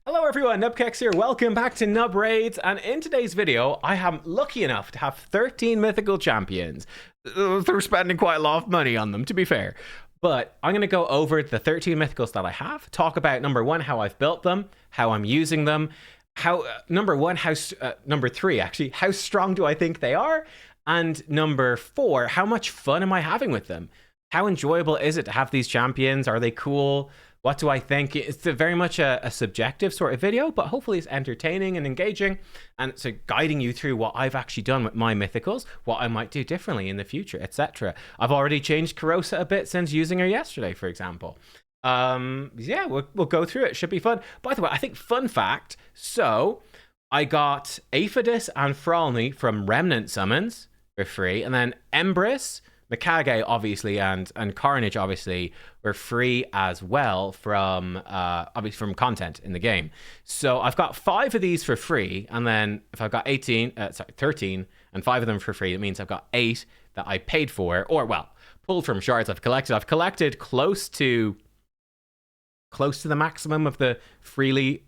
Hello everyone, nubkeks here. Welcome back to Nub Raids, and in today's video, I am lucky enough to have 13 mythical champions. They're spending quite a lot of money on them, to be fair. But I'm going to go over the 13 mythicals that I have, talk about number one, how I've built them, how I'm using them, number three, actually, how strong do I think they are? And number four, how much fun am I having with them? How enjoyable is it to have these champions? Are they cool? What do I think? It's very much a subjective sort of video, but hopefully it's entertaining and engaging, and so guiding you through what I've actually done with my mythicals, what I might do differently in the future, etc. I've already changed Corrosa a bit since using her yesterday, for example. Yeah, we'll go through it. Should be fun. By the way, I think fun fact, so I got Aphodus and Frolni from Remnant Summons for free, and then Embrys, Mikage, obviously, and Karnage, obviously, were free as well from obviously from content in the game. So I've got 5 of these for free, and then if I've got 13, and 5 of them for free, it means I've got 8 that I paid for, or well, pulled from shards I've collected. I've collected close to the maximum of the freely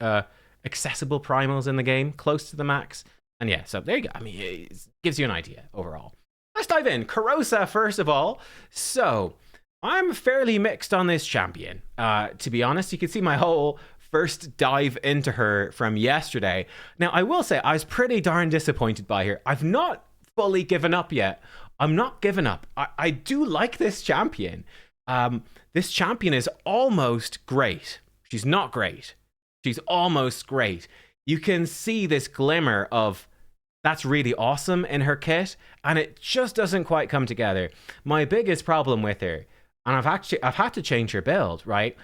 accessible primals in the game, close to the max. And yeah, so there you go. I mean, it gives you an idea overall. Let's dive in. Corrosa, first of all. So, I'm fairly mixed on this champion. To be honest, you can see my whole first dive into her from yesterday. Now, I will say, I was pretty darn disappointed by her. I've not fully given up yet. I'm not giving up. I do like this champion. This champion is almost great. She's not great. She's almost great. You can see this glimmer of that's really awesome in her kit, and it just doesn't quite come together. My biggest problem with her, and I've had to change her build, right?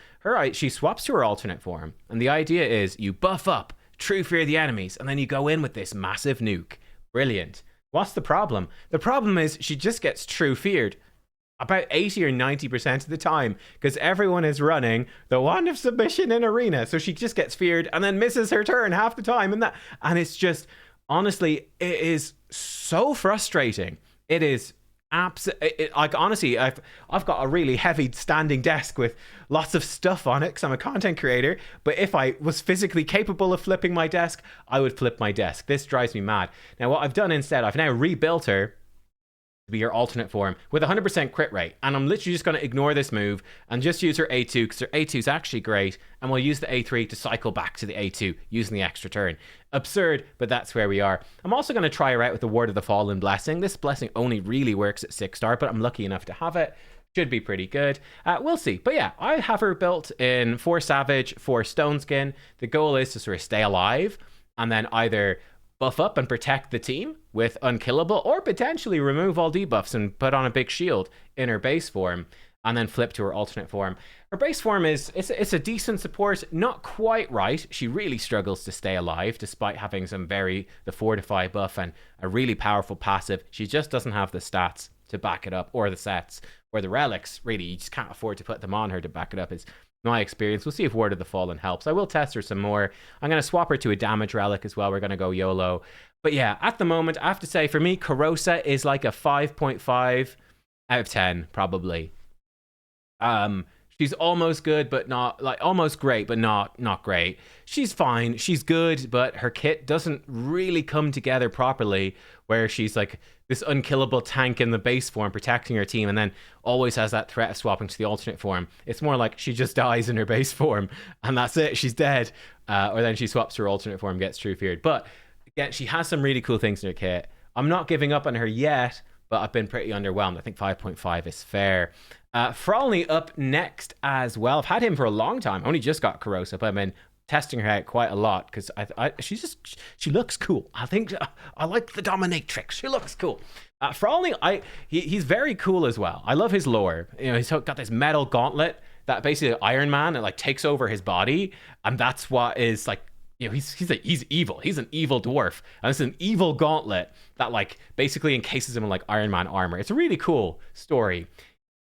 She swaps to her alternate form, and the idea is you buff up True Fear the enemies, and then you go in with this massive nuke. Brilliant. What's the problem? The problem is she just gets True Feared about 80 or 90% of the time, because everyone is running the Wand of Submission in Arena, so she just gets feared and then misses her turn half the time, and it's just, honestly, it is so frustrating. It is like, honestly, I've got a really heavy standing desk with lots of stuff on it because I'm a content creator, but if I was physically capable of flipping my desk, I would flip my desk. This drives me mad. Now, what I've done instead, I've now rebuilt her to be your alternate form with 100% crit rate, and I'm literally just going to ignore this move and just use her A2 because her A2 is actually great, and we'll use the A3 to cycle back to the A2 using the extra turn. Absurd, but that's where we are. I'm also going to try her out with the Ward of the Fallen blessing. This blessing only really works at 6-star, but I'm lucky enough to have it. Should be pretty good. We'll see. But yeah, I have her built in 4 Savage, 4 Stone Skin. The goal is to sort of stay alive and then either buff up and protect the team with Unkillable, or potentially remove all debuffs and put on a big shield in her base form, and then flip to her alternate form. Her base form it's a decent support, not quite right. She really struggles to stay alive despite having the Fortify buff and a really powerful passive. She just doesn't have the stats to back it up, or the sets, or the relics. Really, you just can't afford to put them on her to back it up. It's my experience. We'll see if Ward of the Fallen helps. I will test her some more. I'm going to swap her to a damage relic as well. We're going to go YOLO. But yeah, at the moment, I have to say, for me, Corrosa is like a 5.5 out of 10, probably. She's almost good, but not, like, almost great, but not great. She's fine. She's good, but her kit doesn't really come together properly, where she's like this unkillable tank in the base form protecting her team, and then always has that threat of swapping to the alternate form. It's more like she just dies in her base form, and that's it. She's dead. Or then she swaps to her alternate form, gets True Feared. But again, she has some really cool things in her kit. I'm not giving up on her yet, but I've been pretty underwhelmed. I think 5.5 is fair. Frolni up next as well. I've had him for a long time. I only just got Corrosa, but I've been testing her out quite a lot because she looks cool. I think I like the dominatrix. She looks cool. Frolni, he's very cool as well. I love his lore. You know, he's got this metal gauntlet that basically Iron Man, it like takes over his body, and that's what is like. You know, he's evil. He's an evil dwarf, and it's an evil gauntlet that like basically encases him in like Iron Man armor. It's a really cool story.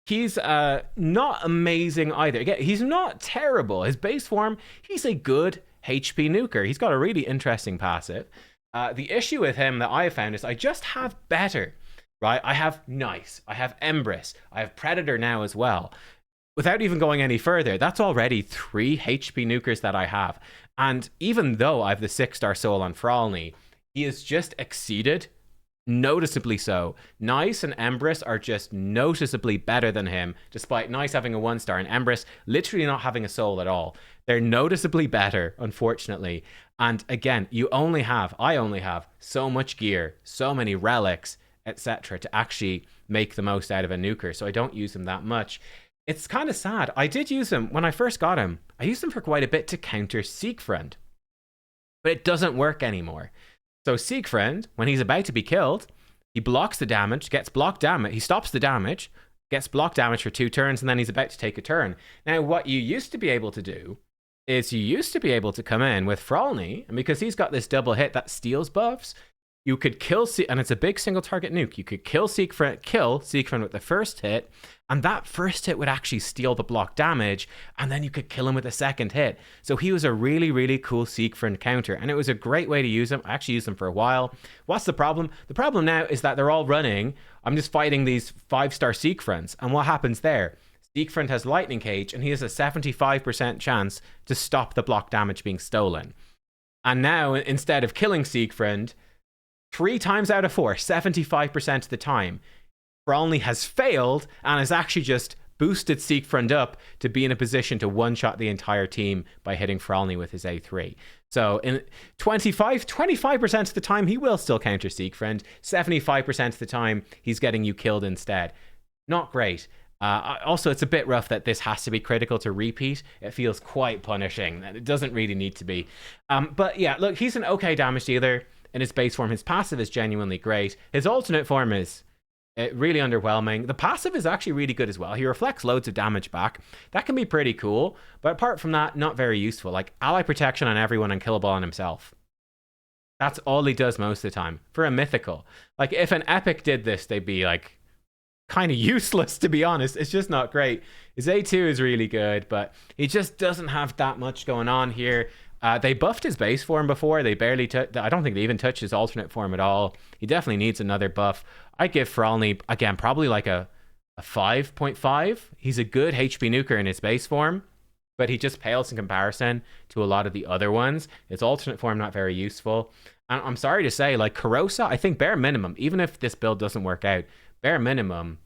He's not amazing either. Again, he's not terrible. His base form, he's a good HP nuker. He's got a really interesting passive. The issue with him that I have found is I just have better, right? I have Nice, I have Embrys, I have Predator now as well. Without even going any further, that's already 3 HP nukers that I have. And even though I have the 6-star soul on Frolni, he is just exceeded, noticeably so. Nice and Embrys are just noticeably better than him, despite Nice having a 1-star and Embrys literally not having a soul at all. They're noticeably better, unfortunately. And again, I only have so much gear, so many relics, etc. to actually make the most out of a nuker, so I don't use them that much. It's kind of sad. I did use him when I first got him. I used him for quite a bit to counter Siegfried, but it doesn't work anymore. So Siegfried, when he's about to be killed, he blocks the damage, gets blocked damage, he stops the damage, gets blocked damage for 2 turns, and then he's about to take a turn. Now, what you used to be able to do is you used to be able to come in with Frolni, and because he's got this double hit that steals buffs, you could kill, and it's a big single target nuke. You could kill Siegfried with the first hit, and that first hit would actually steal the block damage, and then you could kill him with a second hit. So he was a really, really cool Siegfried counter, and it was a great way to use him. I actually used him for a while. What's the problem? The problem now is that they're all running. I'm just fighting these 5-star Siegfrieds, and what happens there? Siegfried has Lightning Cage, and he has a 75% chance to stop the block damage being stolen. And now, instead of killing Siegfried, 3 times out of 4, 75% of the time, Frolni has failed and has actually just boosted Siegfried up to be in a position to one-shot the entire team by hitting Frolni with his A3. So in 25% of the time, he will still counter Siegfried. 75% of the time, he's getting you killed instead. Not great. Also, it's a bit rough that this has to be critical to repeat. It feels quite punishing. It doesn't really need to be. But yeah, look, he's an okay damage dealer in his base form. His passive is genuinely great. His alternate form is really underwhelming. The passive is actually really good as well. He reflects loads of damage back. That can be pretty cool. But apart from that, not very useful. Like ally protection on everyone and killable on himself. That's all he does most of the time. For a mythical. Like if an epic did this, they'd be like kind of useless, to be honest. It's just not great. His A2 is really good, but he just doesn't have that much going on here. They buffed his base form before. They barely I don't think they even touched his alternate form at all. He definitely needs another buff. I give Frolni, again, probably like a 5.5. He's a good HP nuker in his base form, but he just pales in comparison to a lot of the other ones. His alternate form, not very useful. And I'm sorry to say, like Corrosa, I think bare minimum, even if this build doesn't work out, bare minimum,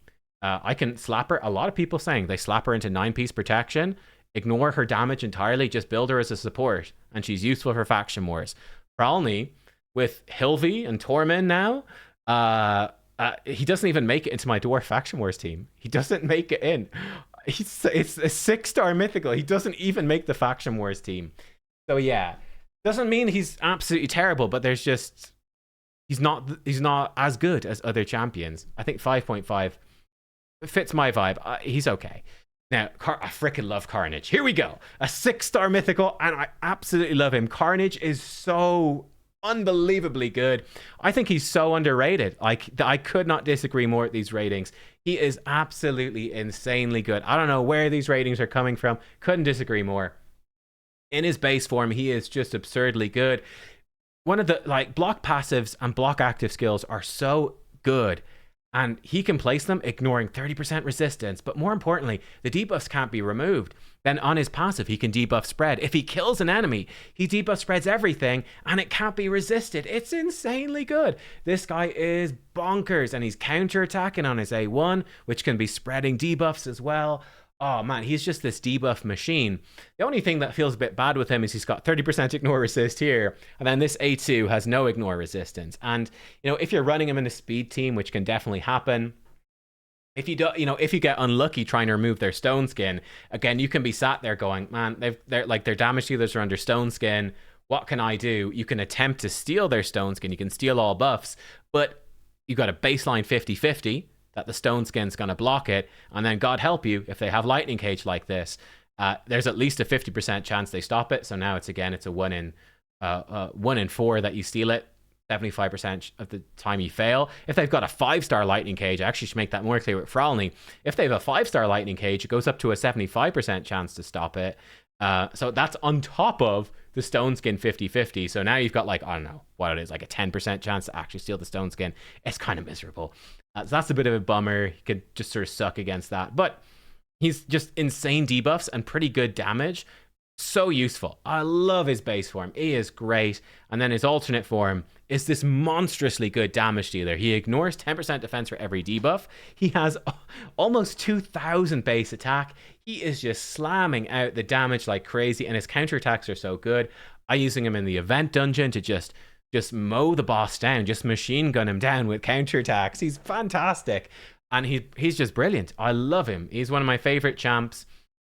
I can slap her. A lot of people saying they slap her into 9-piece protection, ignore her damage entirely, just build her as a support, and she's useful for faction wars. Frolni, with Hilvi and Tormund now, he doesn't even make it into my Dwarf Faction Wars team. He doesn't make it in. It's a 6-star mythical. He doesn't even make the Faction Wars team. So yeah, doesn't mean he's absolutely terrible, but there's just he's not as good as other champions. I think 5.5 fits my vibe. He's okay. Now, I freaking love Karnage. Here we go. A 6-star mythical, and I absolutely love him. Karnage is so unbelievably good. I think he's so underrated. Like, I could not disagree more at these ratings. He is absolutely insanely good. I don't know where these ratings are coming from. Couldn't disagree more. In his base form, he is just absurdly good. One of the, like, block passives and block active skills are so good. And he can place them ignoring 30% resistance. But more importantly, the debuffs can't be removed. Then on his passive, he can debuff spread. If he kills an enemy, he debuff spreads everything and it can't be resisted. It's insanely good. This guy is bonkers, and he's counterattacking on his A1, which can be spreading debuffs as well. Oh man, he's just this debuff machine. The only thing that feels a bit bad with him is he's got 30% ignore resist here, and then this A2 has no ignore resistance. And you know, if you're running him in a speed team, which can definitely happen, if you do, you know, if you get unlucky trying to remove their stone skin, again, you can be sat there going, man, they're like, their damage dealers are under stone skin. What can I do? You can attempt to steal their stone skin. You can steal all buffs, but you got a baseline 50-50. That the stone skin's going to block it, and then God help you if they have lightning cage like this. There's at least a 50% chance they stop it. So now it's a 1 in 4 that you steal it. 75% of the time you fail. If they've got a 5-star lightning cage, I actually should make that more clear with Frolni. If they have a 5-star lightning cage, it goes up to a 75% chance to stop it. So that's on top of the stone skin 50-50. So now you've got, like, I don't know what it is, like a 10% chance to actually steal the stone skin. It's kind of miserable. So that's a bit of a bummer. He could just sort of suck against that. But he's just insane debuffs and pretty good damage. So useful. I love his base form. He is great. And then his alternate form is this monstrously good damage dealer. He ignores 10% defense for every debuff. He has almost 2,000 base attack. He is just slamming out the damage like crazy, and his counterattacks are so good. I'm using him in the event dungeon to just mow the boss down, just machine gun him down with counterattacks. He's fantastic. And he's just brilliant. I love him. He's one of my favorite champs.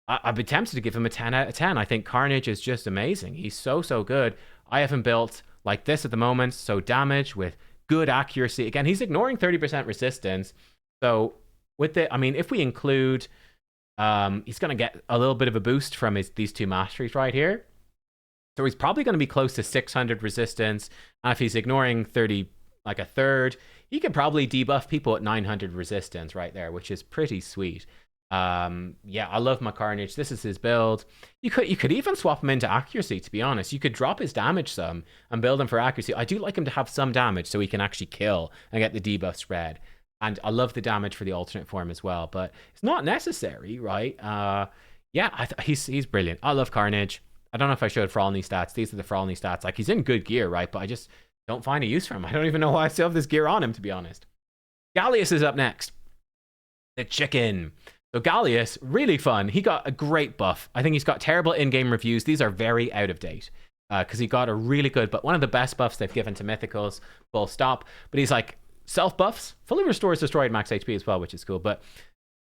I've been tempted to give him a 10 out of 10. I think Karnage is just amazing. He's so good. I have him built like this at the moment. So damage with good accuracy. Again, he's ignoring 30% resistance. So with it, I mean, if we include, he's going to get a little bit of a boost from these two masteries right here. So he's probably going to be close to 600 resistance. And if he's ignoring 30, like a third, he could probably debuff people at 900 resistance right there, which is pretty sweet. Yeah, I love my Karnage. This is his build. You could even swap him into accuracy, to be honest. You could drop his damage some and build him for accuracy. I do like him to have some damage so he can actually kill and get the debuff spread. And I love the damage for the alternate form as well, but it's not necessary, right? Yeah, he's brilliant. I love Karnage. I don't know if I showed Frolni stats. These are the Frolni stats. Like, he's in good gear, right? But I just don't find a use for him. I don't even know why I still have this gear on him, to be honest. Galleus is up next. The chicken. So Galleus, really fun. He got a great buff. I think he's got terrible in-game reviews. These are very out of date because he got a really good, but one of the best buffs they've given to Mythicals, full stop. But he's like self-buffs, fully restores destroyed max HP as well, which is cool. But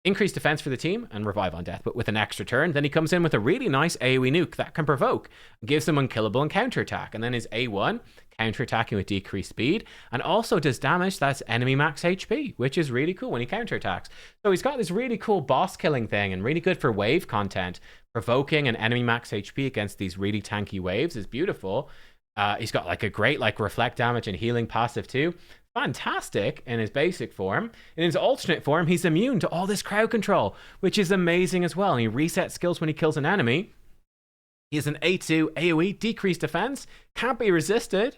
increased defense for the team and revive on death, but with an extra turn. Then he comes in with a really nice AoE nuke that can provoke, gives him unkillable and counterattack. And then his A1, counterattacking with decreased speed, and also does damage that's enemy max HP, which is really cool when he counterattacks. So he's got this really cool boss killing thing and really good for wave content. Provoking an enemy max HP against these really tanky waves is beautiful. He's got like a great like reflect damage and healing passive too. Fantastic in his basic form. In his alternate form, he's immune to all this crowd control, which is amazing as well. And he resets skills when he kills an enemy. He has an A2 AoE, decreased defense, can't be resisted.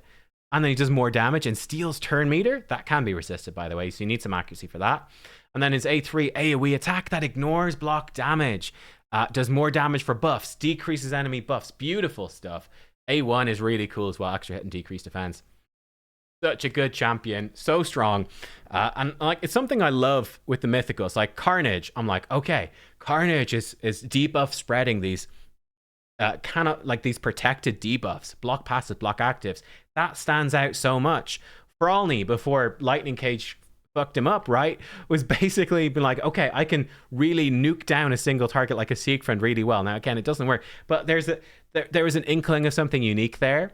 And then he does more damage and steals turn meter. That can be resisted, by the way, so you need some accuracy for that. And then his A3 AoE attack that ignores block damage. Does more damage for buffs, decreases enemy buffs. Beautiful stuff. A1 is really cool as well, extra hit and decreased defense. Such a good champion, so strong. And like, it's something I love with the Mythicals. Like Karnage, I'm like, okay, Karnage is debuff spreading these kind of like these protected debuffs, block passive, block actives. That stands out so much. Frolni, before Lightning Cage fucked him up, right, was basically been like, okay, I can really nuke down a single target like a Siegfried really well. Now, again, it doesn't work, but there was an inkling of something unique there.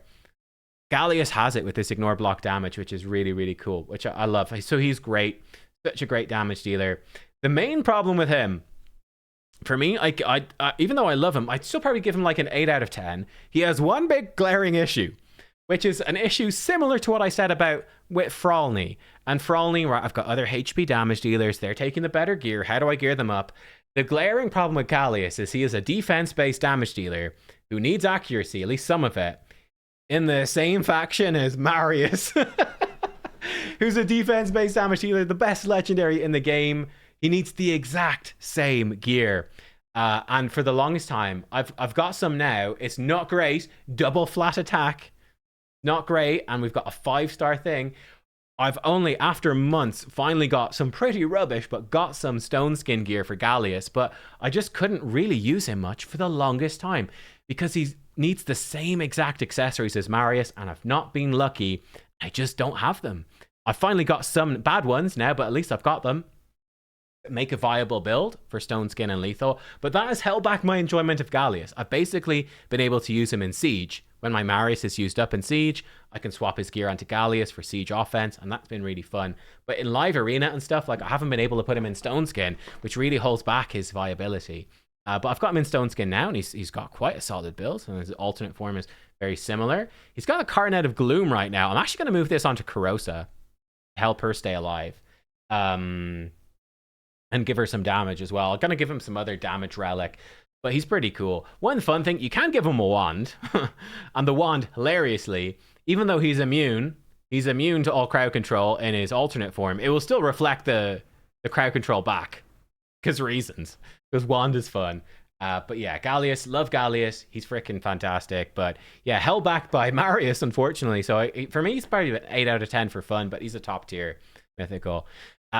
Galleus has it with this ignore block damage, which is really, really cool, which I love. So he's great. Such a great damage dealer. The main problem with him, for me, I even though I love him, I'd still probably give him like an 8 out of 10. He has one big glaring issue, which is an issue similar to what I said about with Frolni. And Frolni, right, I've got other HP damage dealers. They're taking the better gear. How do I gear them up? The glaring problem with Galleus is he is a defense-based damage dealer who needs accuracy, at least some of it, in the same faction as Marius, who's a defense-based damage dealer, the best legendary in the game. He needs the exact same gear. And for the longest time, I've got some now. It's not great. Double flat attack. Not great. And we've got a 5-star thing. I've only, after months, finally got some pretty rubbish, but got some stone skin gear for Galleus. But I just couldn't really use him much for the longest time because he needs the same exact accessories as Marius, and I've not been lucky. I just don't have them. I finally got some bad ones now, but at least I've got them. Make a viable build for stone skin and lethal, but that has held back my enjoyment of Galleus. I've basically been able to use him in Siege. When my Marius is used up in Siege, I can swap his gear onto Galleus for Siege offense, and that's been really fun. But in live arena and stuff, like, I haven't been able to put him in stone skin, which really holds back his viability. But I've got him in stone skin now, and he's got quite a solid build, and his alternate form is very similar. He's got a Coronet of Gloom right now. I'm actually going to move this onto Corrosa, help her stay alive. And give her some damage as well. I'm going to give him some other damage relic, but he's pretty cool. One fun thing, you can give him a wand, and the wand, hilariously, even though he's immune to all crowd control in his alternate form, it will still reflect the crowd control back, because reasons. Because wand is fun. But yeah, Galleus, love Galleus. He's freaking fantastic. But yeah, held back by Marius, unfortunately. So for me, he's probably an 8 out of 10 for fun, but he's a top tier mythical.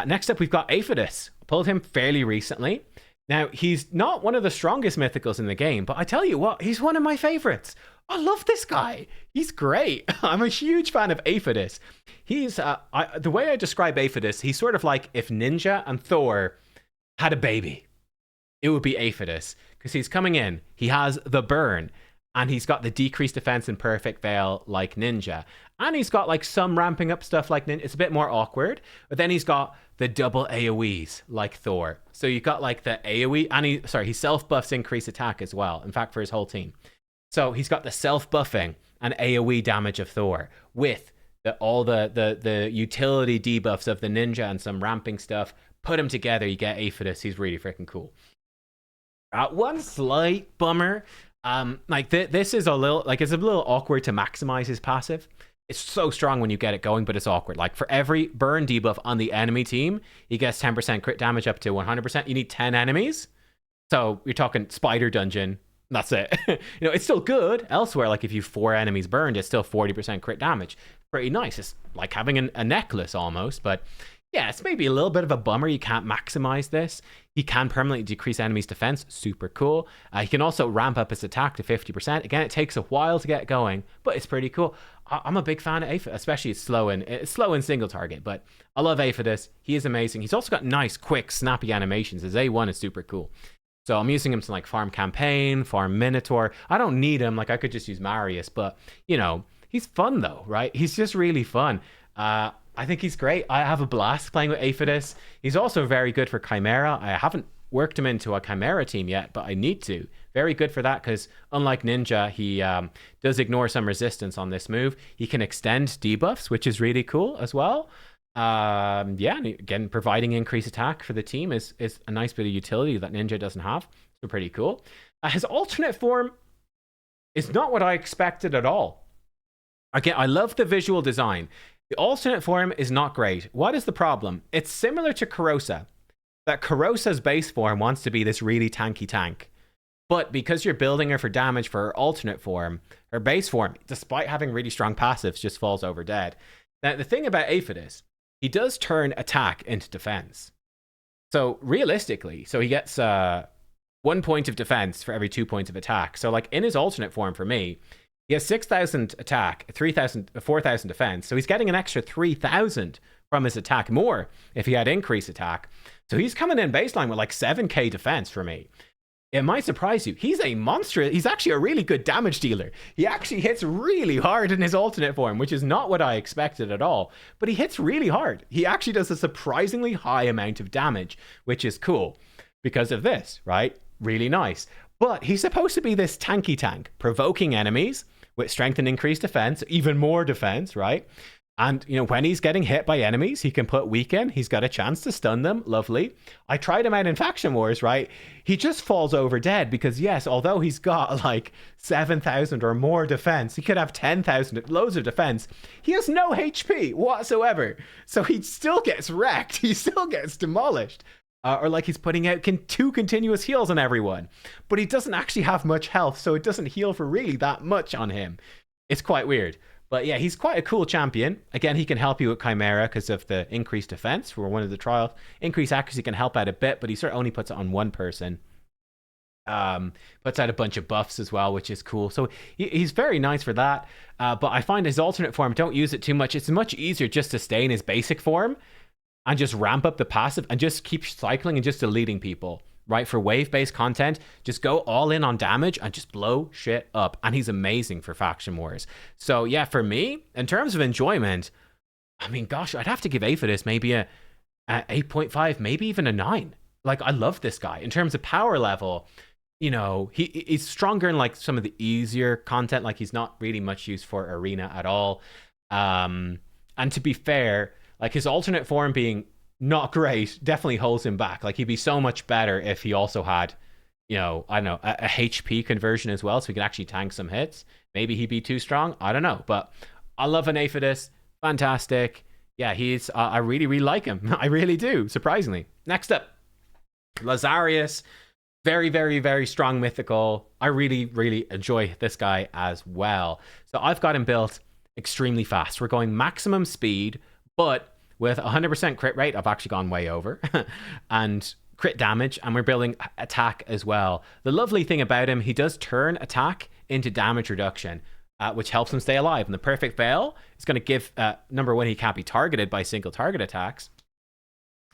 Next up, we've got Aphodus. Pulled him fairly recently. Now, he's not one of the strongest mythicals in the game, but I tell you what, he's one of my favorites. I love this guy. He's great. I'm a huge fan of Aphodus. He's the way I describe Aphodus, he's sort of like if Ninja and Thor had a baby. It would be Aphodus, because he's coming in. He has the burn, and he's got the decreased defense and perfect veil like Ninja, and he's got like some ramping up stuff like Ninja. It's a bit more awkward, but then he's got the double AoEs like Thor. So you got like the AoE, and he self buffs increased attack as well. In fact, for his whole team. So he's got the self buffing and AoE damage of Thor with all the utility debuffs of the Ninja and some ramping stuff. Put them together, you get Aphodus. He's really freaking cool. One slight bummer, this is a little it's a little awkward to maximize his passive. It's so strong when you get it going, but it's awkward. Like for every burn debuff on the enemy team, he gets 10% crit damage up to 100%. You need 10 enemies, so you're talking spider dungeon. That's it. It's still good elsewhere. Like if you 4 enemies burned, it's still 40% crit damage. Pretty nice. It's like having a necklace almost, but. Yeah, it's maybe a little bit of a bummer you can't maximize this. He can permanently decrease enemies' defense. Super cool. He can also ramp up his attack to 50%. Again, it takes a while to get going, but it's pretty cool. I'm a big fan of Aphodus, especially it's slow in single target, but I love Aphodus. He is amazing. He's also got nice, quick, snappy animations. His A1 is super cool. So I'm using him to like farm campaign, farm Minotaur. I don't need him. Like I could just use Marius, but he's fun though, right? He's just really fun. I think he's great. I have a blast playing with Aphodus. He's also very good for Chimera. I haven't worked him into a Chimera team yet, but I need to. Very good for that because unlike Ninja, he does ignore some resistance on this move. He can extend debuffs, which is really cool as well. And again, providing increased attack for the team is a nice bit of utility that Ninja doesn't have. So pretty cool. His alternate form is not what I expected at all. Again, I love the visual design. The alternate form is not great. What is the problem? It's similar to Corrosa. That Corrosa's base form wants to be this really tanky tank. But because you're building her for damage for her alternate form, her base form, despite having really strong passives, just falls over dead. Now, the thing about Aphodus, he does turn attack into defense. So realistically, he gets 1 point of defense for every 2 points of attack. So like in his alternate form for me, he has 6,000 attack, 4,000 defense. So he's getting an extra 3,000 from his attack more if he had increased attack. So he's coming in baseline with like 7k defense for me. It might surprise you. He's a monster. He's actually a really good damage dealer. He actually hits really hard in his alternate form, which is not what I expected at all. But he hits really hard. He actually does a surprisingly high amount of damage, which is cool because of this, right? Really nice. But he's supposed to be this tanky tank, provoking enemies with strength and increased defense, even more defense, right? And, when he's getting hit by enemies, he can put weaken. He's got a chance to stun them. Lovely. I tried him out in Faction Wars, right? He just falls over dead because, yes, although he's got like 7,000 or more defense, he could have 10,000, loads of defense. He has no HP whatsoever. So he still gets wrecked. He still gets demolished. Or like he's putting out 2 continuous heals on everyone. But he doesn't actually have much health, so it doesn't heal for really that much on him. It's quite weird. But yeah, he's quite a cool champion. Again, he can help you with Chimera because of the increased defense for one of the trials. Increased accuracy can help out a bit, but he sort of only puts it on one person. Puts out a bunch of buffs as well, which is cool. So he's very nice for that. But I find his alternate form, don't use it too much. It's much easier just to stay in his basic form and just ramp up the passive and just keep cycling and just deleting people, right? For wave-based content, just go all in on damage and just blow shit up. And he's amazing for Faction Wars. So yeah, for me, in terms of enjoyment, I mean, gosh, I'd have to give Aphodus maybe a 8.5, maybe even a 9. Like, I love this guy. In terms of power level, he's stronger in like some of the easier content. Like, he's not really much use for Arena at all. And to be fair, like his alternate form being not great definitely holds him back. Like, he'd be so much better if he also had, I don't know, a HP conversion as well, so he could actually tank some hits. Maybe he'd be too strong. I don't know. But I love an Aphodus. Fantastic. Yeah, he's I really, really like him. I really do, surprisingly. Next up, Lazarius. Very, very, very strong mythical. I really, really enjoy this guy as well. So I've got him built extremely fast. We're going maximum speed, but with 100% crit rate. I've actually gone way over. And crit damage, and we're building attack as well. The lovely thing about him, he does turn attack into damage reduction, which helps him stay alive. And the perfect fail is going to give, number one, he can't be targeted by single target attacks.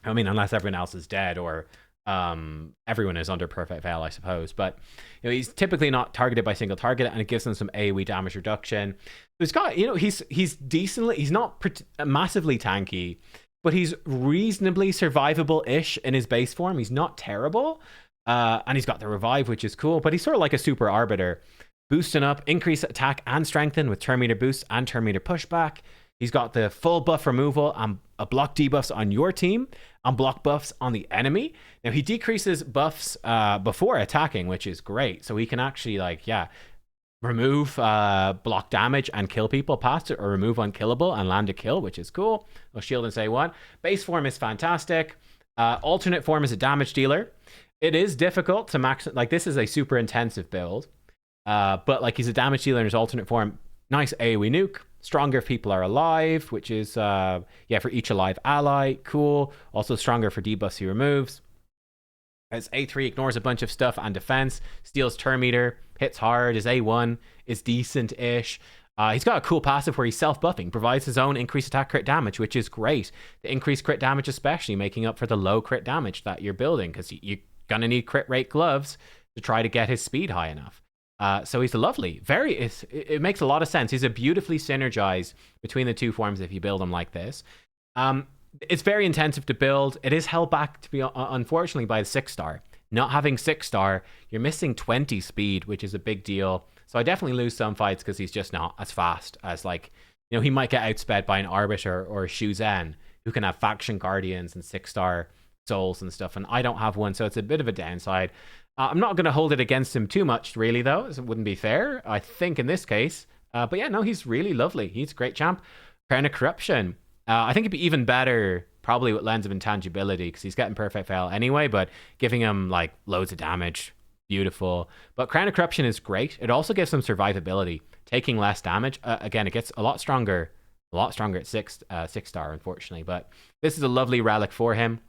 I mean, unless everyone else is dead or everyone is under perfect fail, I suppose. But you know, he's typically not targeted by single target, and it gives him some AoE damage reduction. So he's got, you know, he's decently, he's not massively tanky, but he's reasonably survivable-ish in his base form. He's not terrible, and he's got the revive, which is cool. But he's sort of like a super arbiter, boosting up, increase attack and strengthen with turn meter boost and turn meter pushback. He's got the full buff removal and a block debuffs on your team and block buffs on the enemy. Now, he decreases buffs before attacking, which is great. So he can actually, like, yeah, remove block damage and kill people past it, or remove unkillable and land a kill, which is cool. Well, shield and say what. Base form is fantastic. Alternate form is a damage dealer. It is difficult to max, like, this is a super intensive build. But like, he's a damage dealer in his alternate form. Nice AoE nuke. Stronger if people are alive, which is, yeah, for each alive ally. Cool. Also stronger for debuffs he removes. His A3 ignores a bunch of stuff and defense. Steals turn meter. Hits hard. His A1 is decent-ish. He's got a cool passive where he's self-buffing. Provides his own increased attack crit damage, which is great. The increased crit damage especially, making up for the low crit damage that you're building, because you're going to need crit rate gloves to try to get his speed high enough. So he's lovely. It makes a lot of sense. He's a beautifully synergized between the two forms if you build him like this. It's very intensive to build. It is held back, to be unfortunately, by the 6-star. Not having 6-star, you're missing 20 speed, which is a big deal. So I definitely lose some fights because he's just not as fast as, like, you know, he might get outsped by an Arbiter or a Shuzen, who can have faction guardians and 6-star souls and stuff, and I don't have one, so it's a bit of a downside. I'm not going to hold it against him too much, really, though. It wouldn't be fair, I think, in this case. But yeah, no, he's really lovely. He's a great champ. Crown of Corruption. I think it'd be even better, probably with Lens of Intangibility, because he's getting perfect fail anyway, but giving him, like, loads of damage, beautiful. But Crown of Corruption is great. It also gives him survivability, taking less damage. Again, it gets a lot stronger at 6-star, unfortunately. But this is a lovely relic for him.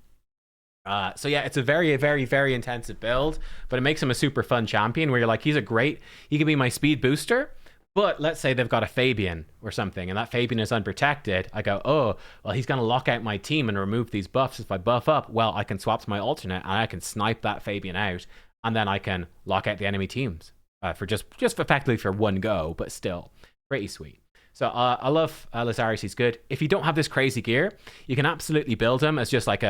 So yeah, it's a very, very, very intensive build, but it makes him a super fun champion where you're like, he can be my speed booster. But let's say they've got a Fabian or something, and that Fabian is unprotected. I go, oh, well, he's going to lock out my team and remove these buffs. If I buff up, well, I can swap to my alternate, and I can snipe that Fabian out, and then I can lock out the enemy teams for just effectively for one go, but still pretty sweet. So I love Lazarius. He's good. If you don't have this crazy gear, you can absolutely build him as just like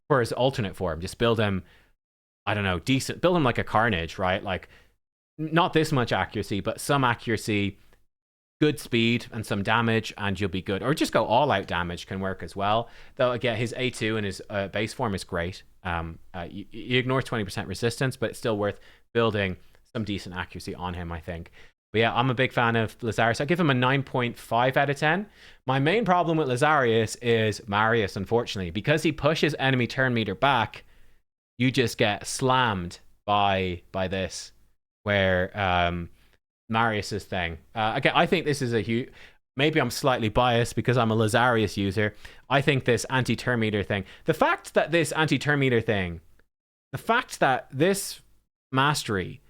for his alternate form. Just build him, I don't know, decent. Build him like a Karnage, right? Like, not this much accuracy, but some accuracy, good speed, and some damage, and you'll be good. Or just go all-out damage can work as well. Though, again, his A2 and his base form is great. You ignore 20% resistance, but it's still worth building some decent accuracy on him, I think. But yeah, I'm a big fan of Lazarius. I give him a 9.5 out of 10. My main problem with Lazarius is Marius, unfortunately. Because he pushes enemy turn meter back, you just get slammed by this, where Marius's thing. Again, I think this is a huge... Maybe I'm slightly biased because I'm a Lazarius user. I think this anti-turn meter thing... The fact that this anti-turn meter thing... The fact that this mastery...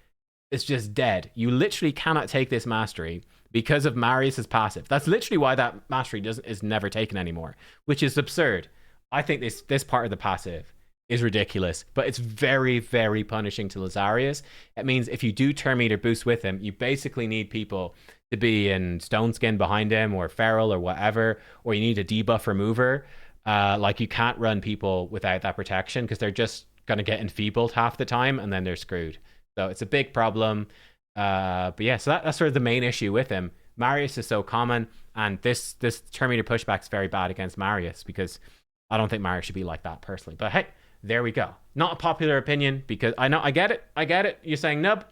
It's just dead. You literally cannot take this mastery because of Marius's passive. That's literally why that mastery is never taken anymore, which is absurd. I think this part of the passive is ridiculous, but it's very, very punishing to Lazarius. It means if you do turn meter boost with him, you basically need people to be in Stone Skin behind him or Feral or whatever, or you need a debuff remover. Like, you can't run people without that protection because they're just going to get enfeebled half the time and then they're screwed. So it's a big problem. But yeah, so that's sort of the main issue with him. Marius is so common, and this turn meter pushback is very bad against Marius because I don't think Marius should be like that personally. But hey, there we go. Not a popular opinion because I know, I get it. You're saying, Nub,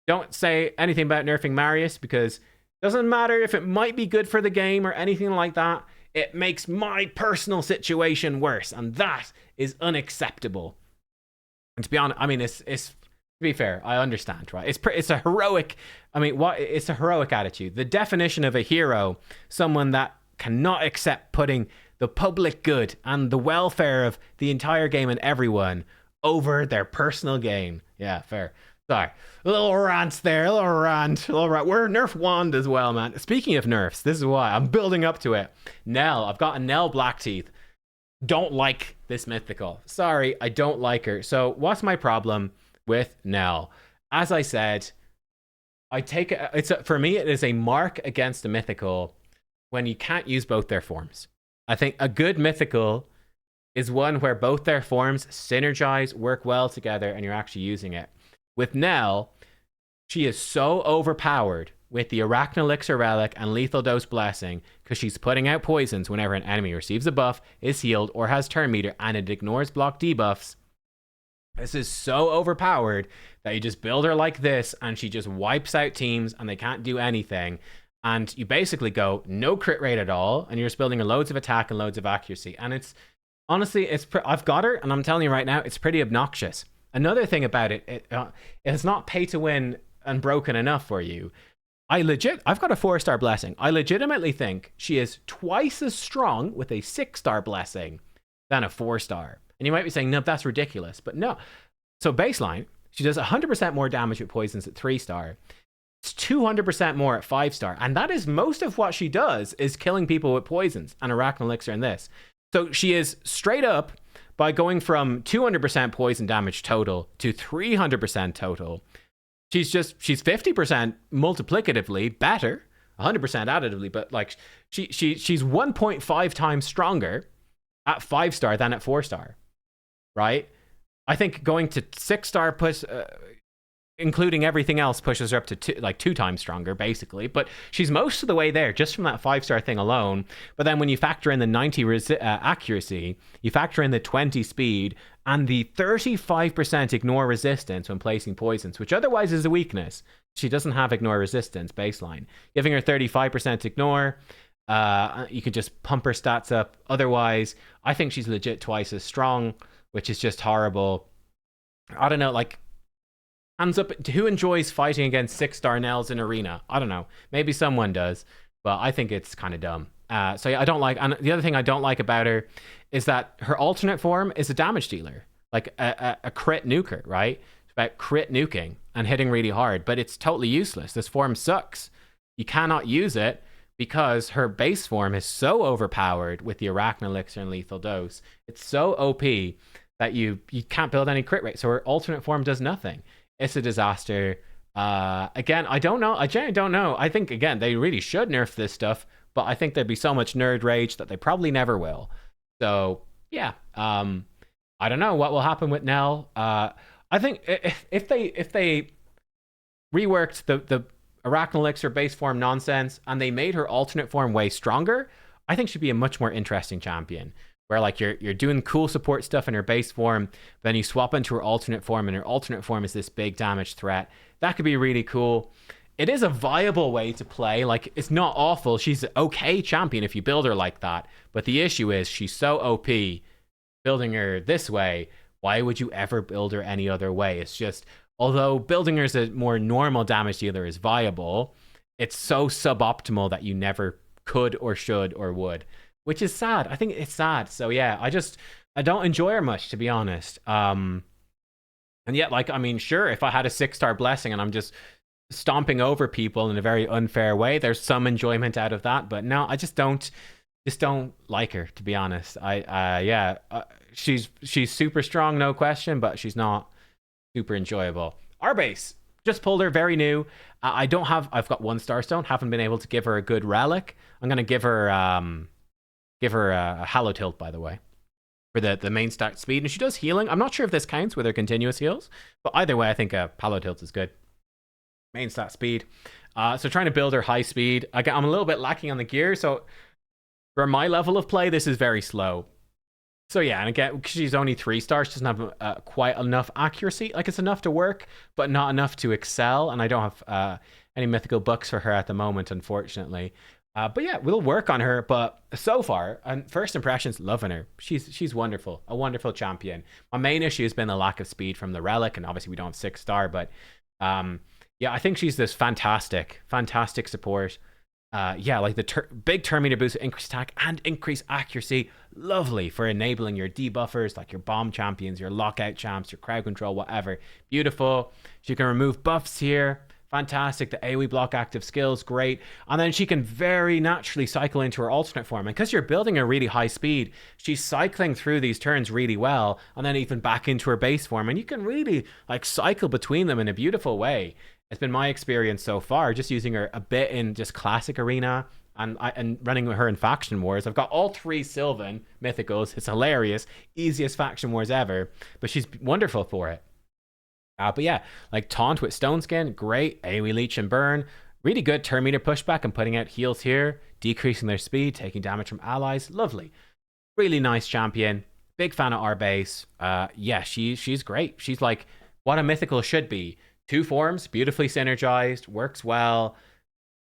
don't say anything about nerfing Marius because it doesn't matter if it might be good for the game or anything like that. It makes my personal situation worse, and that is unacceptable. And to be honest, I mean, it's to be fair, I understand, right? It's a heroic. I mean, what? It's a heroic attitude. The definition of a hero, someone that cannot accept putting the public good and the welfare of the entire game and everyone over their personal gain. Yeah, fair. Sorry. A little rant there, a little rant. We're nerf wand as well, man. Speaking of nerfs, this is why I'm building up to it. Nell, I've got a Nell Blackteeth. Don't like this mythical. Sorry, I don't like her. So what's my problem with Nell? As I said, I take it, for me, it is a mark against a mythical when you can't use both their forms. I think a good mythical is one where both their forms synergize, work well together, and you're actually using it. With Nell, she is so overpowered with the Arachnelixir Relic and Lethal Dose Blessing because she's putting out poisons whenever an enemy receives a buff, is healed, or has turn meter, and it ignores block debuffs. This is so overpowered that you just build her like this and she just wipes out teams and they can't do anything. And you basically go no crit rate at all, and you're just building her loads of attack and loads of accuracy. And it's honestly, I've got her, and I'm telling you right now, it's pretty obnoxious. Another thing about it, it's not pay to win and broken enough for you. I've got a 4-star blessing. I legitimately think she is twice as strong with a 6-star blessing than a 4-star. And you might be saying, no, that's ridiculous. But no. So baseline, she does 100% more damage with poisons at 3-star. It's 200% more at 5-star. And that is most of what she does is killing people with poisons and Arachnelixir and this. So she is straight up by going from 200% poison damage total to 300% total. She's 50% multiplicatively better, 100% additively, but like she's 1.5 times stronger at 5-star than at 4-star, right? I think going to 6-star including everything else, pushes her up to 2 times stronger, basically. But she's most of the way there just from that 5-star thing alone. But then when you factor in the 90 accuracy, you factor in the 20 speed, and the 35% ignore resistance when placing poisons, which otherwise is a weakness. She doesn't have ignore resistance baseline. Giving her 35% ignore, you could just pump her stats up. Otherwise, I think she's legit twice as strong, which is just horrible. I don't know, like, hands up, who enjoys fighting against 6-star Nells in arena? I don't know. Maybe someone does, but I think it's kind of dumb. So yeah, I don't like, and the other thing I don't like about her is that her alternate form is a damage dealer, like a crit nuker, right? It's about crit nuking and hitting really hard, but it's totally useless. This form sucks. You cannot use it because her base form is so overpowered with the Arachnelixir and Lethal Dose. It's so OP that you can't build any crit rate. So her alternate form does nothing. It's a disaster. Again, I don't know. I genuinely don't know. I think, again, they really should nerf this stuff, but I think there'd be so much nerd rage that they probably never will. So, yeah. I don't know what will happen with Nell. I think if they reworked the Arachnelixir base form nonsense and they made her alternate form way stronger, I think she'd be a much more interesting champion. Where like you're doing cool support stuff in her base form, then you swap into her alternate form, and her alternate form is this big damage threat. That could be really cool. It is a viable way to play. Like, it's not awful. She's an okay champion if you build her like that. But the issue is she's so OP. Building her this way, why would you ever build her any other way? It's just, although building her as a more normal damage dealer is viable, it's so suboptimal that you never could or should or would. Which is sad. I think it's sad. So yeah, I don't enjoy her much, to be honest. And yet, like, I mean, sure, if I had a 6-star blessing and I'm just stomping over people in a very unfair way, there's some enjoyment out of that. But no, I just don't like her, to be honest. She's super strong, no question, but she's not super enjoyable. Arbais, just pulled her, very new. I've got 1 Starstone, haven't been able to give her a good relic. I'm gonna give her a Hallow Tilt, by the way, for the main stat speed. And she does healing. I'm not sure if this counts with her continuous heals, but either way, I think a Hallow Tilt is good. Main stat speed. So trying to build her high speed. I'm a little bit lacking on the gear, so for my level of play, this is very slow. So yeah, and again, because she's only 3-star, she doesn't have quite enough accuracy. Like, it's enough to work, but not enough to excel. And I don't have any mythical books for her at the moment, unfortunately. But yeah, we'll work on her. But so far, and first impressions, loving her. She's wonderful, a wonderful champion. My main issue has been the lack of speed from the relic, and obviously we don't have 6-star. But yeah, I think she's this fantastic support. Yeah, like the big turn meter boost, increase attack and increase accuracy. Lovely for enabling your debuffers, like your bomb champions, your lockout champs, your crowd control, whatever. Beautiful. She can remove buffs here. Fantastic. The AoE block active skills, great. And then she can very naturally cycle into her alternate form. And because you're building a really high speed, she's cycling through these turns really well, and then even back into her base form. And you can really like cycle between them in a beautiful way. It's been my experience so far, just using her a bit in just classic arena and running her in faction wars. I've got all 3 Sylvan mythicals. It's hilarious. Easiest faction wars ever. But she's wonderful for it. But yeah, like taunt with Stone Skin, great. AoE leech and burn, really good turn meter pushback and putting out heals here, decreasing their speed, taking damage from allies. Lovely, really nice champion. Big fan of Arbais. Yeah, she's great. She's like what a mythical should be. 2 forms, beautifully synergized, works well.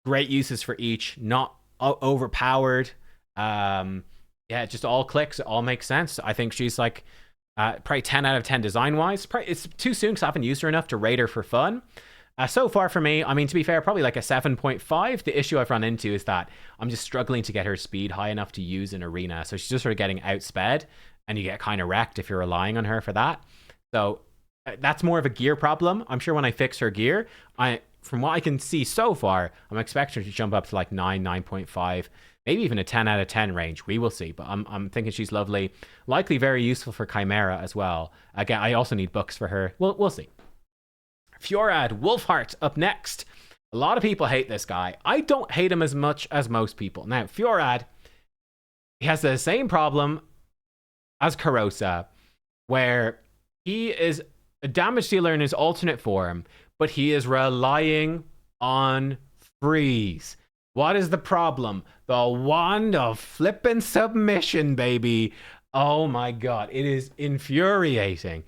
Great uses for each, not overpowered. Yeah, it just all clicks. It all makes sense. I think she's like. Probably 10 out of 10 design-wise. It's too soon because I haven't used her enough to rate her for fun. So far for me, I mean, to be fair, probably like a 7.5. The issue I've run into is that I'm just struggling to get her speed high enough to use in arena. So she's just sort of getting outsped, and you get kind of wrecked if you're relying on her for that. So that's more of a gear problem. I'm sure when I fix her gear, from what I can see so far, I'm expecting her to jump up to like 9.5. Maybe even a 10 out of 10 range. We will see. But I'm thinking she's lovely. Likely very useful for Chimera as well. Again, I also need books for her. We'll see. Fjorad Wolfheart up next. A lot of people hate this guy. I don't hate him as much as most people. Now, Fjorad, he has the same problem as Corrosa, where he is a damage dealer in his alternate form, but he is relying on freeze. What is the problem? The wand of flippin' submission, baby. Oh my god, it is infuriating.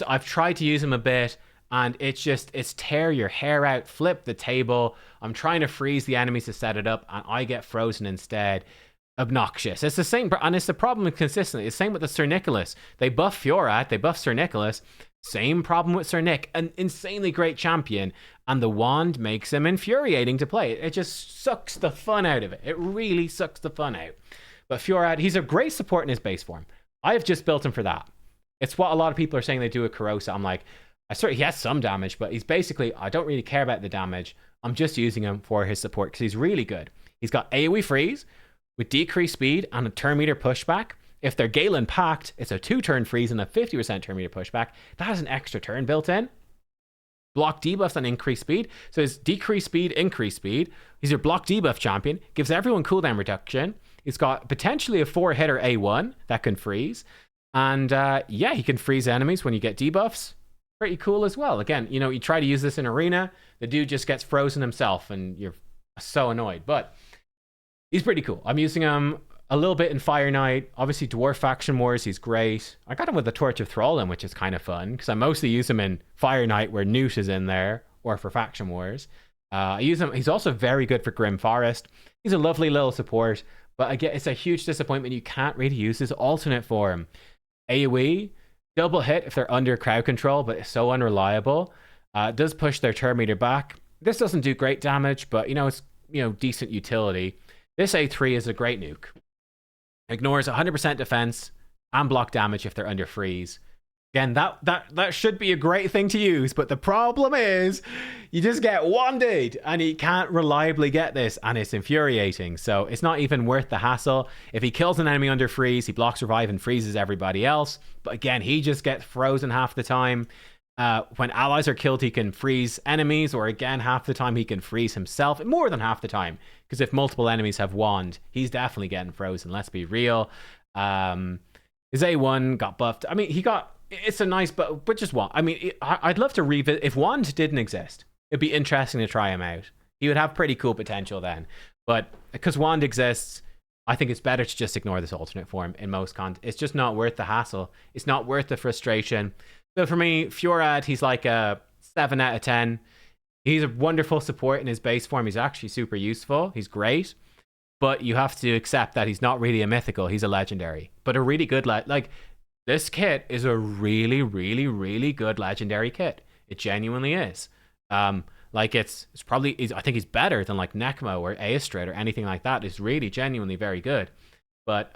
I've tried to use him a bit, and it's tear your hair out, flip the table. I'm trying to freeze the enemies to set it up, and I get frozen instead. Obnoxious. It's the same, and it's the problem consistently. It's the same with the Sir Nicholas. They buff Fjorad, they buff Sir Nicholas. Same problem with Sir Nick, an insanely great champion, and the wand makes him infuriating to play. It just sucks the fun out of it. It really sucks the fun out. But Fjorad, he's a great support in his base form. I've just built him for that. It's what a lot of people are saying they do with Corrosa. I'm like, he has some damage, but he's basically, I don't really care about the damage. I'm just using him for his support because he's really good. He's got AoE freeze with decreased speed and a turn meter pushback. If they're Galen packed, it's a 2-turn freeze and a 50% turn meter pushback. That has an extra turn built in. Block debuffs and increased speed. So it's decreased speed, increased speed. He's your block debuff champion. Gives everyone cooldown reduction. He's got potentially a 4-hitter A1 that can freeze. And yeah, he can freeze enemies when you get debuffs. Pretty cool as well. Again, you try to use this in arena, the dude just gets frozen himself and you're so annoyed. But he's pretty cool. I'm using him a little bit in Fire Knight. Obviously, Dwarf Faction Wars, he's great. I got him with the Torch of Thraldom, which is kind of fun, because I mostly use him in Fire Knight, where Newt is in there, or for Faction Wars. I use him. He's also very good for Grim Forest. He's a lovely little support, but again, it's a huge disappointment you can't really use his alternate form. AoE, double hit if they're under crowd control, but it's so unreliable. It does push their turn meter back. This doesn't do great damage, but it's decent utility. This A3 is a great nuke. Ignores 100% defense and block damage if they're under freeze. Again, that should be a great thing to use, but the problem is you just get wanded and he can't reliably get this, and it's infuriating. So it's not even worth the hassle. If he kills an enemy under freeze, he blocks revive and freezes everybody else. But again, he just gets frozen half the time. When allies are killed, he can freeze enemies, or again, half the time he can freeze himself. More than half the time, because if multiple enemies have wand, he's definitely getting frozen. Let's be real. His A1 got buffed. I mean, it's a nice, but just wand. I mean, I'd love to revisit. If wand didn't exist, it'd be interesting to try him out. He would have pretty cool potential then. But because wand exists, I think it's better to just ignore this alternate form in most contexts. It's just not worth the hassle. It's not worth the frustration. So for me, Fjorad, he's like a 7 out of 10. He's a wonderful support in his base form. He's actually super useful. He's great. but you have to accept that he's not really a mythical. He's a legendary, but a really good like this kit is a really, really, really good legendary kit. It genuinely is. Like it's probably, I think he's better than like Necmo or Aestrid or anything like that. It's really genuinely very good. But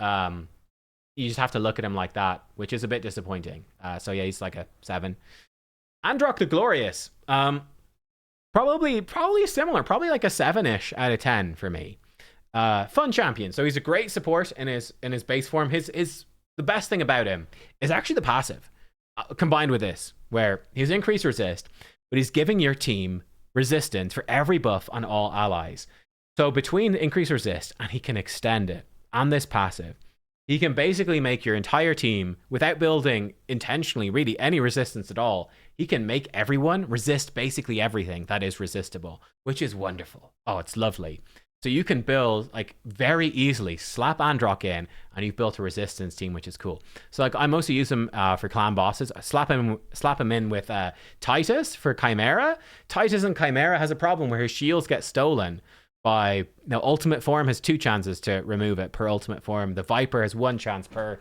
you just have to look at him like that, which is a bit disappointing. So yeah, he's like a 7. Androc the Glorious. Probably similar, probably like a 7-ish out of 10 for me. Fun champion. So he's a great support in his base form. The best thing about him is actually the passive, combined with this, where he's increased resist, but he's giving your team resistance for every buff on all allies. So between increased resist and he can extend it and this passive, he can basically make your entire team, without building intentionally really any resistance at all, he can make everyone resist basically everything that is resistible, which is wonderful. Oh, it's lovely. So you can build like very easily, slap Androc in, and you've built a resistance team, which is cool. So like I mostly use him for clan bosses. I slap him in with Titus for Chimera. Titus and Chimera has a problem where his shields get stolen by ultimate form has 2 chances to remove it per ultimate form. The Viper has 1 chance per.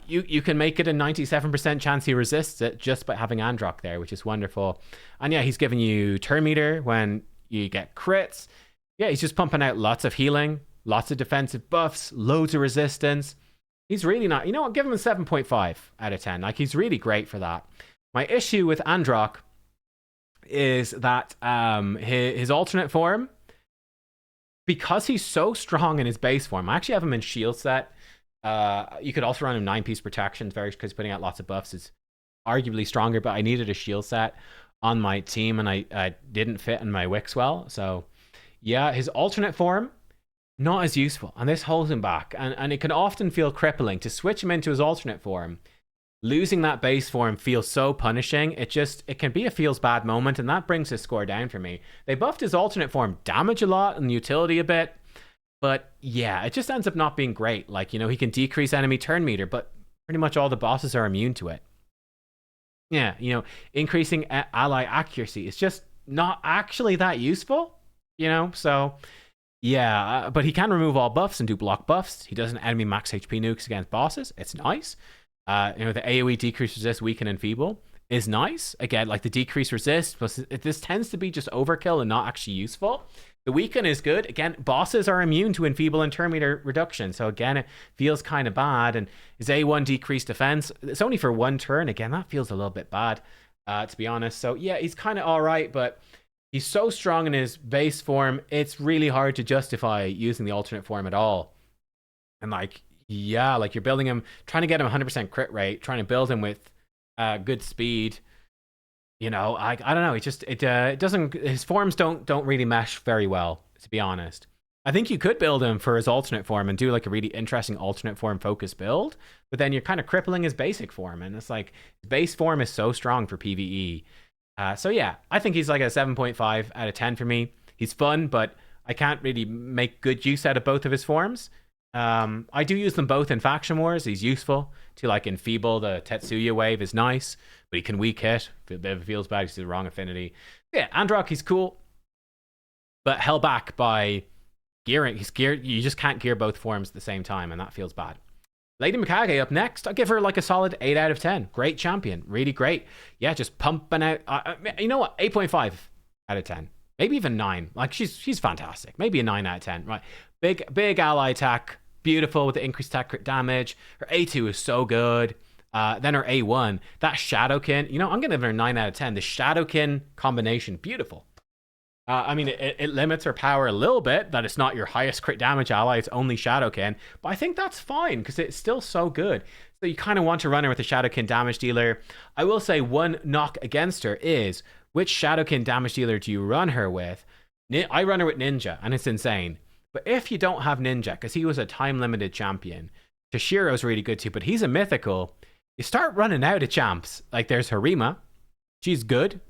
You can make it a 97% chance he resists it just by having Androc there, which is wonderful. And yeah, he's giving you turn meter when you get crits. Yeah, he's just pumping out lots of healing, lots of defensive buffs, loads of resistance. He's really not, you know what, give him a 7.5 out of 10. Like, he's really great for that. My issue with Androc is that his alternate form, because he's so strong in his base form, I actually have him in shield set. You could also run him 9-piece protection, because he's putting out lots of buffs. It's arguably stronger, but I needed a shield set on my team, and I didn't fit in my wicks well, so... Yeah, his alternate form, not as useful, and this holds him back. And it can often feel crippling to switch him into his alternate form. Losing that base form feels so punishing. It can be a feels bad moment, and that brings his score down for me. They buffed his alternate form damage a lot and utility a bit, but yeah, it just ends up not being great. Like, he can decrease enemy turn meter, but pretty much all the bosses are immune to it. Yeah, increasing ally accuracy is just not actually that useful. So yeah, but he can remove all buffs and do block buffs. He does an enemy max HP nukes against bosses. It's nice. The AoE decrease resist, weaken, and feeble is nice. Again, like the decrease resist, but this tends to be just overkill and not actually useful. The weaken is good. Again, bosses are immune to enfeeble and turn meter reduction. So again, it feels kind of bad. And his A1 decreased defense, it's only for 1 turn. Again, that feels a little bit bad, to be honest. So yeah, he's kind of all right, but he's so strong in his base form, it's really hard to justify using the alternate form at all. And like, yeah, like you're building him, trying to get him 100% crit rate, trying to build him with good speed. I don't know. It doesn't. His forms don't really mesh very well, to be honest. I think you could build him for his alternate form and do like a really interesting alternate form focus build, but then you're kind of crippling his basic form, and it's like his base form is so strong for PvE. So yeah, I think he's like a 7.5 out of 10 for me. He's fun, but I can't really make good use out of both of his forms. I do use them both in Faction Wars. He's useful to like enfeeble. The Tetsuya wave is nice, but he can weak hit. If it feels bad, he's the wrong affinity. Yeah, Androc, he's cool, but held back by gearing. He's geared. You just can't gear both forms at the same time, and that feels bad. Lady Mikage up next. I'll give her like a solid 8 out of 10. Great champion. Really great. Yeah, just pumping out. You know what? 8.5 out of 10. Maybe even 9. Like, she's fantastic. Maybe a 9 out of 10. Right. Big ally attack. Beautiful with the increased attack crit damage. Her A2 is so good. Then her A1. That Shadowkin. I'm going to give her a 9 out of 10. The Shadowkin combination. Beautiful. It limits her power a little bit, that it's not your highest crit damage ally, it's only Shadowkin, but I think that's fine because it's still so good. So you kind of want to run her with a Shadowkin damage dealer. I will say one knock against her is, which Shadowkin damage dealer do you run her with? I run her with Ninja, and it's insane. But if you don't have Ninja, because he was a time-limited champion, Toshiro's really good too, but he's a mythical, you start running out of champs. Like, there's Harima, she's good.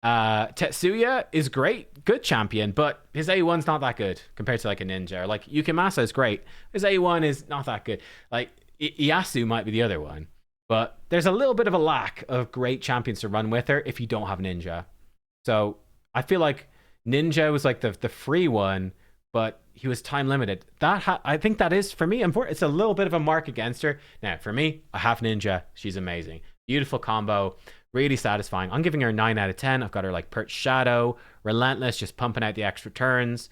Tetsuya is great, good champion, but his A1's not that good compared to like a Ninja. Or like Yukimasa is great, his A1 is not that good. Like Iyasu might be the other one, but there's a little bit of a lack of great champions to run with her if you don't have Ninja. So I feel like Ninja was like the free one, but he was time limited. I think that is, for me, important. It's a little bit of a mark against her. Now, for me, a half ninja. She's amazing. Beautiful combo. Really satisfying. I'm giving her a 9 out of 10. I've got her like Perch Shadow, Relentless, just pumping out the extra turns.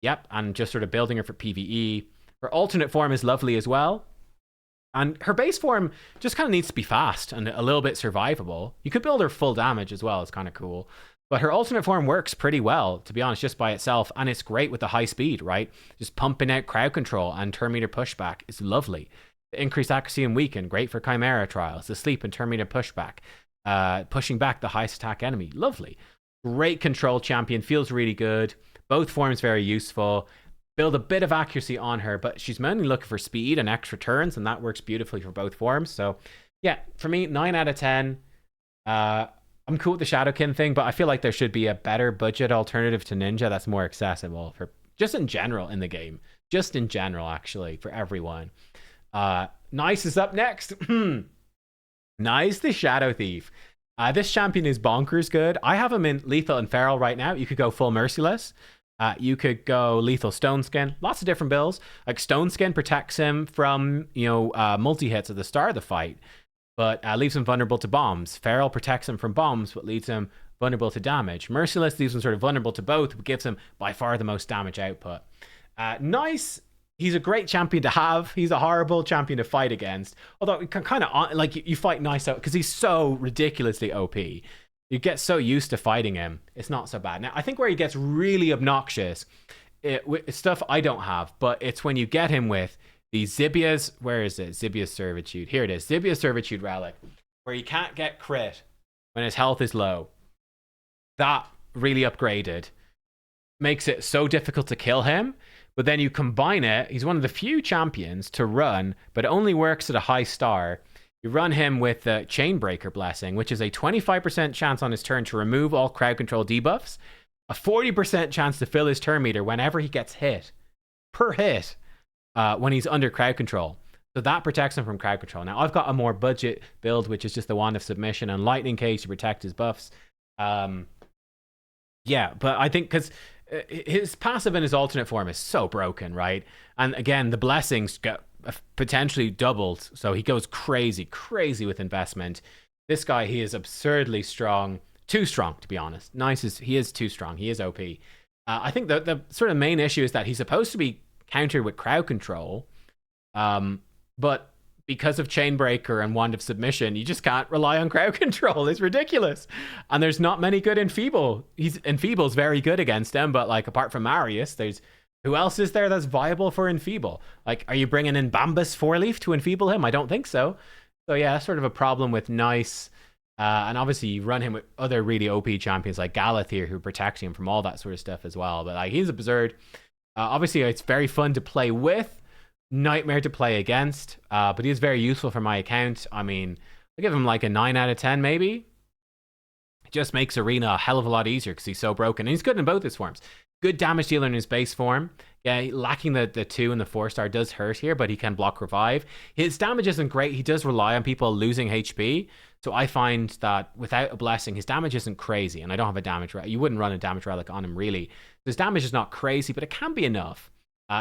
Yep, and just sort of building her for PvE. Her alternate form is lovely as well. And her base form just kind of needs to be fast and a little bit survivable. You could build her full damage as well. It's kind of cool. But her alternate form works pretty well, to be honest, just by itself. And it's great with the high speed, right? Just pumping out crowd control and turn meter pushback is lovely. The increased accuracy and weaken, great for Chimera trials. The sleep and turn meter pushback. Pushing back the highest attack enemy. Lovely. Great control champion. Feels really good. Both forms very useful. Build a bit of accuracy on her, but she's mainly looking for speed and extra turns, and that works beautifully for both forms. So, yeah, for me, 9 out of 10. I'm cool with the Shadowkin thing, but I feel like there should be a better budget alternative to Ninja that's more accessible for just in general in the game. Just in general, actually, for everyone. Nice is up next. Nice the Shadowthief. This champion is bonkers good. I have him in Lethal and Feral right now. You could go full Merciless. You could go Lethal Stone Skin. Lots of different builds. Like Stone Skin protects him from, multi-hits at the start of the fight, but leaves him vulnerable to bombs. Feral protects him from bombs, but leaves him vulnerable to damage. Merciless leaves him sort of vulnerable to both, but gives him by far the most damage output. Nice. He's a great champion to have. He's a horrible champion to fight against. Although it can kind of, like, you fight Nice out because he's so ridiculously OP. You get so used to fighting him, it's not so bad. Now, I think where he gets really obnoxious, it's stuff I don't have, but it's when you get him with the Zibia's, where is it? Zibia's Servitude. Here it is. Zibia's Servitude Relic, where you can't get crit when his health is low. That really upgraded. Makes it so difficult to kill him, but then you combine it. He's one of the few champions to run, but it only works at a high star. You run him with the Chainbreaker Blessing, which is a 25% chance on his turn to remove all crowd control debuffs, a 40% chance to fill his turn meter whenever he gets hit, per hit, when he's under crowd control. So that protects him from crowd control. Now, I've got a more budget build, which is just the Wand of Submission and Lightning Cage to protect his buffs. Yeah, but I think because his passive and his alternate form is so broken, right? And again, the blessings get potentially doubled, so he goes crazy with investment. This guy, he is absurdly strong, too strong to be honest. He is too strong. He is OP. I think the sort of main issue is that he's supposed to be countered with crowd control, but because of Chainbreaker and Wand of Submission, you just can't rely on crowd control. It's ridiculous. And there's not many good Enfeeble. Enfeeble's very good against him, but like apart from Marius, who else is there that's viable for Enfeeble? Like, are you bringing in Bambus 4-leaf to Enfeeble him? I don't think so. So yeah, sort of a problem with Nice. And obviously you run him with other really OP champions like Galleus here who protect him from all that sort of stuff as well. But like, he's absurd. Obviously it's very fun to play with, nightmare to play against, but he is very useful for my account. I mean, I give him like a 9 out of 10 maybe. It just makes Arena a hell of a lot easier because he's so broken. And he's good in both his forms. Good damage dealer in his base form. Yeah, lacking the 2 and the 4-star does hurt here, but he can block revive. His damage isn't great. He does rely on people losing HP. So I find that without a blessing, his damage isn't crazy. And I don't have a damage relic. You wouldn't run a damage relic on him, really. His damage is not crazy, but it can be enough.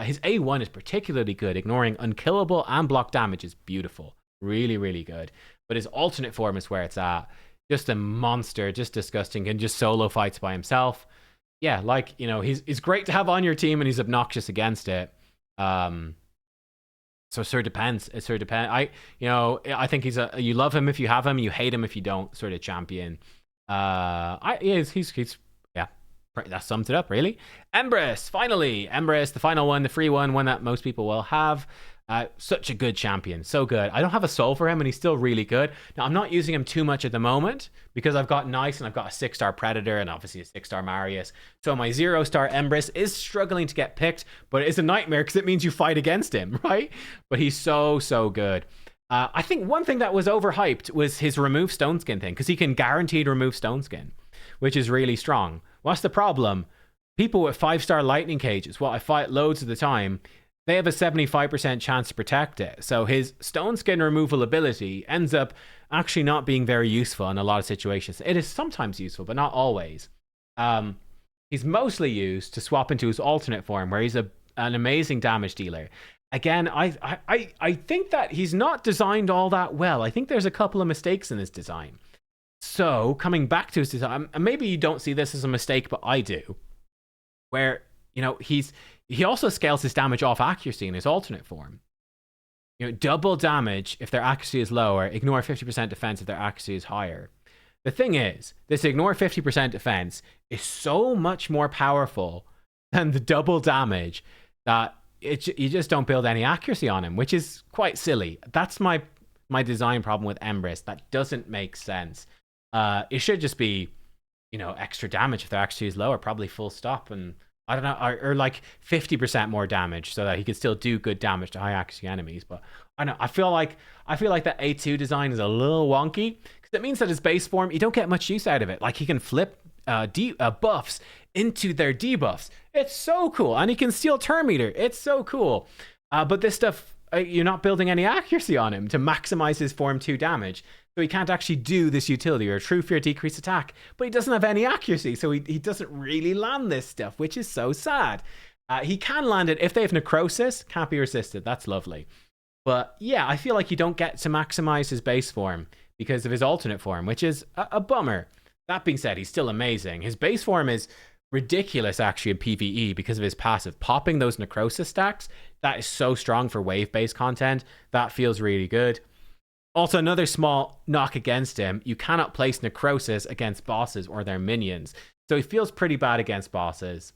His A1 is particularly good. Ignoring unkillable and block damage is beautiful. Really, really good. But his alternate form is where it's at. Just a monster, just disgusting, and just solo fights by himself. Yeah, like, he's great to have on your team and he's obnoxious against it. So it sort of depends. It sort of depends. I think you love him if you have him, you hate him if you don't sort of champion. He's that sums it up, really. Embrys, finally. Embrys, the final one, the free one that most people will have. Such a good champion. So good. I don't have a soul for him, and he's still really good. Now, I'm not using him too much at the moment because I've got Nice, and I've got a 6-star Predator, and obviously a 6-star Marius. So my 0-star Embrys is struggling to get picked, but it's a nightmare because it means you fight against him, right? But he's so, so good. I think one thing that was overhyped was his remove Stone Skin thing, because he can guaranteed remove Stone Skin, which is really strong. What's the problem? People with 5-star Lightning Cages, I fight loads of the time, they have a 75% chance to protect it. So his Stone Skin removal ability ends up actually not being very useful in a lot of situations. It is sometimes useful, but not always. he's mostly used to swap into his alternate form, where he's an amazing damage dealer. Again, I think that he's not designed all that well. I think there's a couple of mistakes in his design. So, coming back to his design, and maybe you don't see this as a mistake, but I do, where, you know, he also scales his damage off accuracy in his alternate form. You know, double damage if their accuracy is lower, ignore 50% defense if their accuracy is higher. The thing is, this ignore 50% defense is so much more powerful than the double damage that you just don't build any accuracy on him, which is quite silly. That's my design problem with Embrys. That doesn't make sense. It should just be, you know, extra damage if their accuracy is lower, probably full stop, and I don't know, or like 50% more damage so that he could still do good damage to high accuracy enemies. But I don't know, I feel like that A2 design is a little wonky, because it means that his base form, you don't get much use out of it. Like, he can flip buffs into their debuffs. It's so cool. And he can steal turn meter. It's so cool. But this stuff, you're not building any accuracy on him to maximize his form 2 damage. So he can't actually do this utility, or True Fear decreased attack, but he doesn't have any accuracy, so he doesn't really land this stuff, which is so sad. He can land it if they have Necrosis, can't be resisted, that's lovely. But yeah, I feel like you don't get to maximize his base form because of his alternate form, which is a bummer. That being said, he's still amazing. His base form is ridiculous actually in PvE because of his passive. Popping those Necrosis stacks, that is so strong for wave-based content. That feels really good. Also, another small knock against him, you cannot place Necrosis against bosses or their minions. So he feels pretty bad against bosses,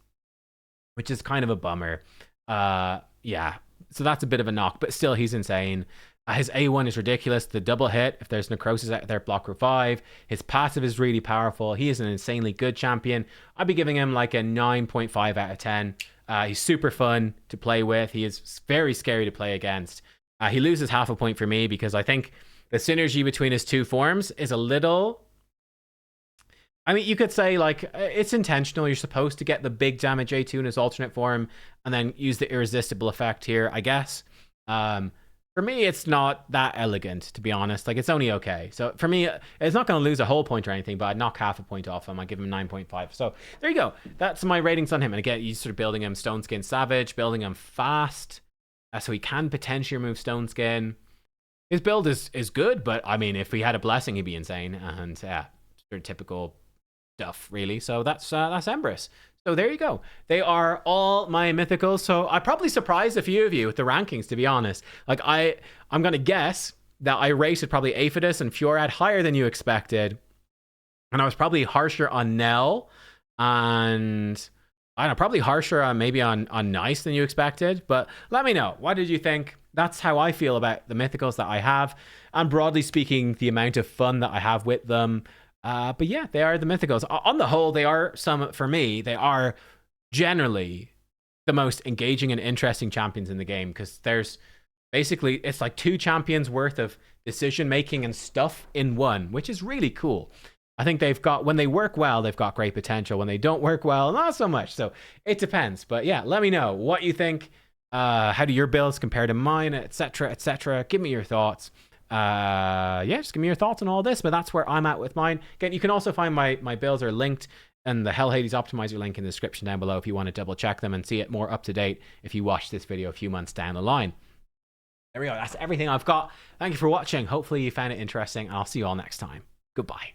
which is kind of a bummer. Yeah, so that's a bit of a knock, but still, he's insane. His A1 is ridiculous. The double hit, if there's Necrosis out there, block revive. His passive is really powerful. He is an insanely good champion. I'd be giving him like a 9.5 out of 10. He's super fun to play with. He is very scary to play against. He loses half a point for me because I think the synergy between his two forms is a little... I mean, you could say, like, it's intentional. You're supposed to get the big damage A2 in his alternate form and then use the irresistible effect here, I guess. For me, it's not that elegant, to be honest. Like, it's only okay. So for me, it's not going to lose a whole point or anything, but I'd knock half a point off him. I'd give him 9.5. So there you go. That's my ratings on him. And again, you're sort of building him Stone Skin Savage, building him fast, so he can potentially remove Stone Skin. His build is good, but I mean, if he had a blessing, he'd be insane. And yeah, sort of typical stuff, really. So that's Embrys. So there you go. They are all my mythicals. So I probably surprised a few of you with the rankings, to be honest. Like, I'm going to guess that I rated probably Aphodus and Fjorad higher than you expected. And I was probably harsher on Nell. And I don't know, probably harsher on maybe on Nice than you expected. But let me know. What did you think? That's how I feel about the mythicals that I have. And broadly speaking, the amount of fun that I have with them. But yeah, they are the mythicals. On the whole, they are for me, they are generally the most engaging and interesting champions in the game, because there's basically, it's like 2 champions worth of decision making and stuff in one, which is really cool. I think they've got, when they work well, they've got great potential. When they don't work well, not so much. So it depends. But yeah, let me know what you think. How do your builds compare to mine, etc., etc. Give me your thoughts. Yeah, just give me your thoughts on all this, but that's where I'm at with mine. Again, you can also find my builds are linked in the Hell Hades optimizer link in the description down below if you want to double check them and see it more up to date if you watch this video a few months down the line. There we go. That's everything I've got. Thank you for watching. Hopefully you found it interesting, and I'll see you all next time. Goodbye.